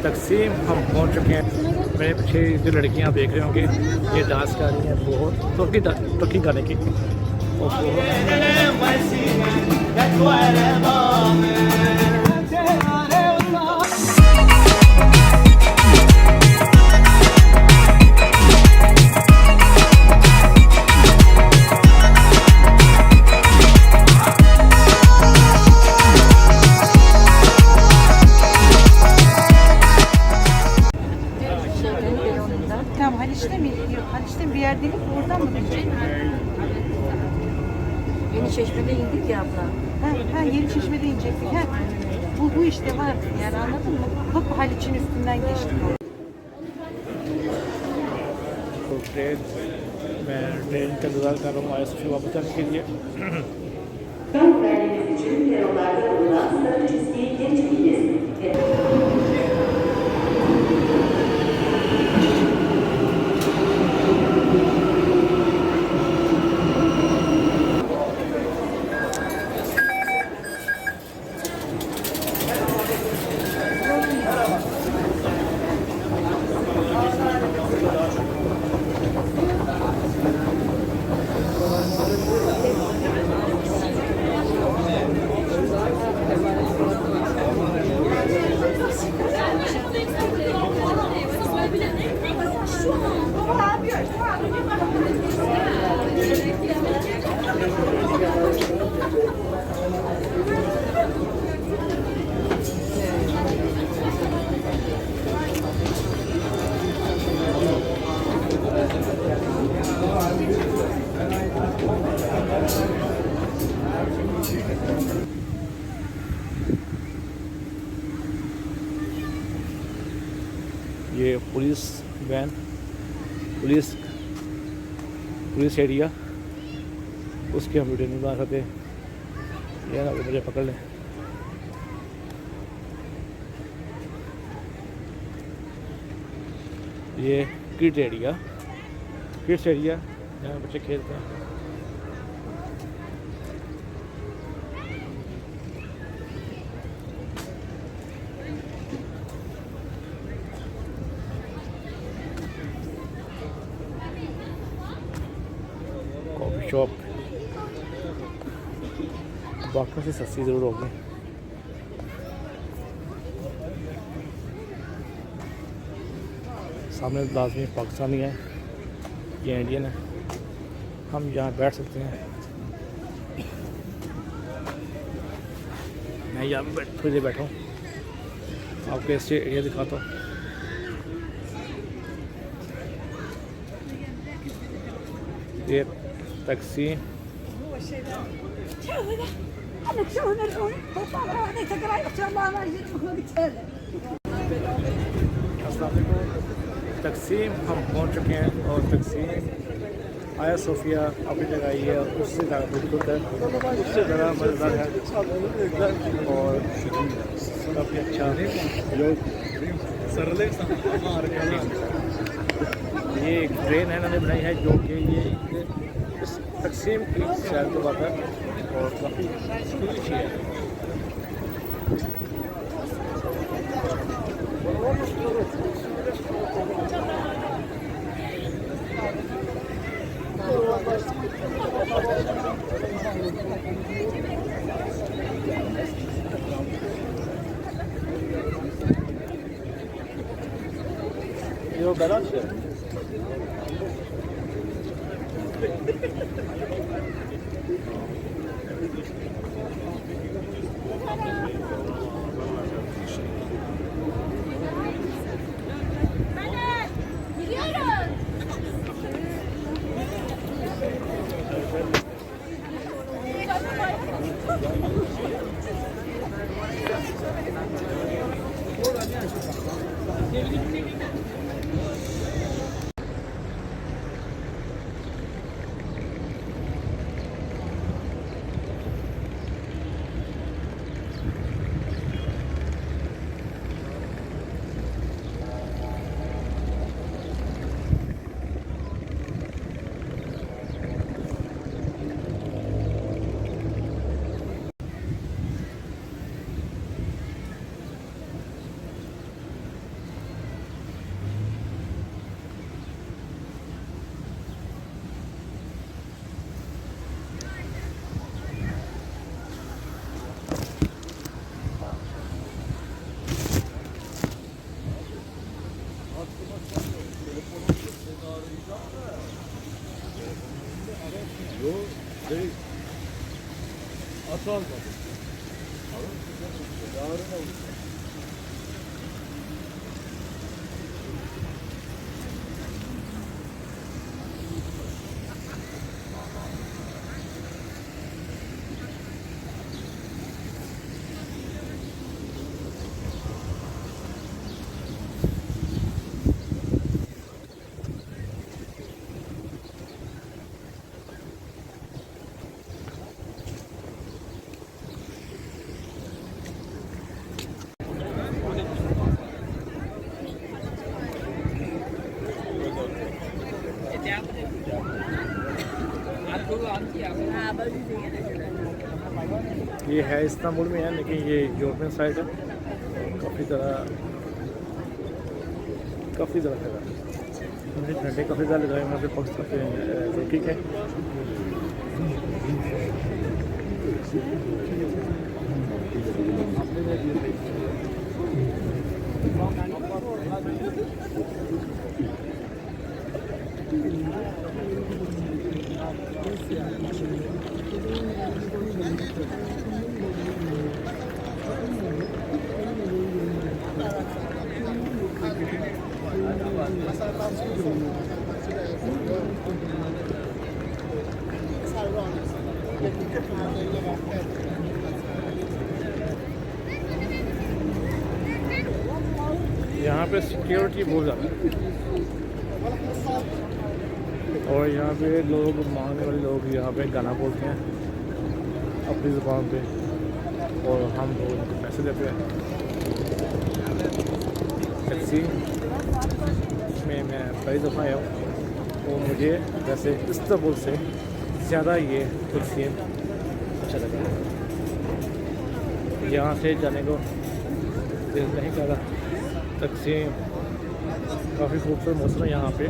तकसीम हम पहुंच चुके हैं। मेरे पीछे जो लड़कियां आप देख रहे होंगे ये डांस कर रही हैं, बहुत तुर्की गाने की। Tamam, Haliç'te mi? Yok, Haliç'te bir yer değil, oradan mı gidecek? Yeni Çeşme'de indik ya abla. Ha, Yeniçeşme'de inecektik. Ha. Bu işte var. Yani anladın mı? Bak bu Haliç'in üstünden geçtik. तो मैं ट्रेन का इंतज़ार कर रहा हूँ आया सोफिया वापस जाने के लिए। ये पुलिस वैन, पुलिस एरिया, उसके हम वीडियो नहीं बना सकते, ये ना मुझे पकड़ लें। ये किड्स एरिया जहाँ बच्चे खेलते हैं। कॉफ़ी शॉप बाकी से सस्ती ज़रूर होगी। सामने लाजमी पाकिस्तानी है, ये इंडियन है, हम यहाँ बैठ सकते हैं। मैं यहाँ पे थोड़ी देर बैठा हूँ, आपको इससे एरिया दिखाता हूँ। ये तकसीम तकसीम हम पहुंच चुके हैं और तकसीम आया सोफिया अपनी जगह आई है, उससे ज़्यादा खूबसूरत है, उससे ज़्यादा मज़ेदार है और काफ़ी अच्छा। ये एक ट्रेन है इन्होंने बनाई है जो कि ये इस तकसीम की सैर करवाता है और काफ़ी अच्छी है। ये बराबर है। Nasıl olmadı? Yarın olur. ये है इस्तांबुल में है, लेकिन ये यूरोपियन साइड है। काफ़ी ज़्यादा है, मुझे घंटे काफ़ी ज़्यादा लगाए वहाँ पे पक्ष रुकी है। यहाँ पे सिक्योरिटी बहुत ज़्यादा है और यहाँ पे लोग, मांगने वाले लोग यहाँ पे गाना बोलते हैं अपनी ज़ुबान पे और हम लोग उनको पैसे देते हैं। टैक्सी में मैं पहली दफ़ा आया हूँ तो मुझे वैसे इस्तांबुल से ज़्यादा ये टैक्सी अच्छा लगा। यहाँ से जाने को दिल नहीं कर रहा। टैक्सी काफ़ी खूबसूरत मौसम है यहाँ पे।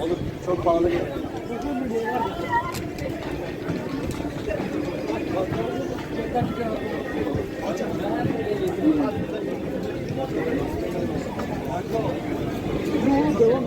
Olur, çok pahalı.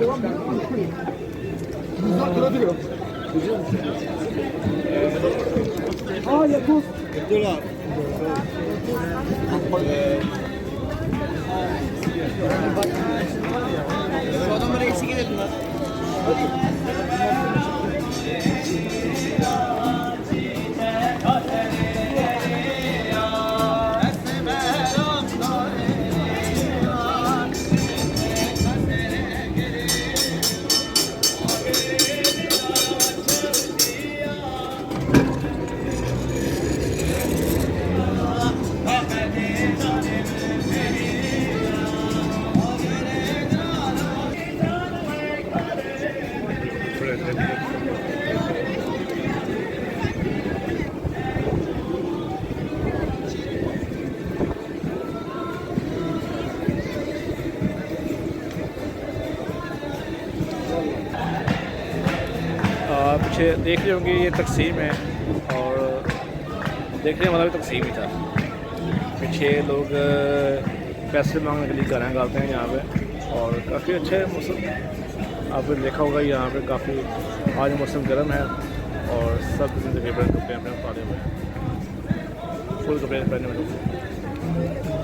Devam. Güzel duruyor. Aa yakın. Dur abi. Şu adamları eksik edelim lan. पीछे देख रहे होंगे ये तकसीम है और देखने वाला भी तकसीम ही था। पीछे लोग पैसे मांगने के लिए गाना गाते हैं यहाँ पे और काफ़ी अच्छे मौसम आपने देखा होगा यहाँ पे काफ़ी आज मौसम गर्म है और सब कपड़े अपने उतारे हुए हैं फुल कपड़े पहने हुए लोग।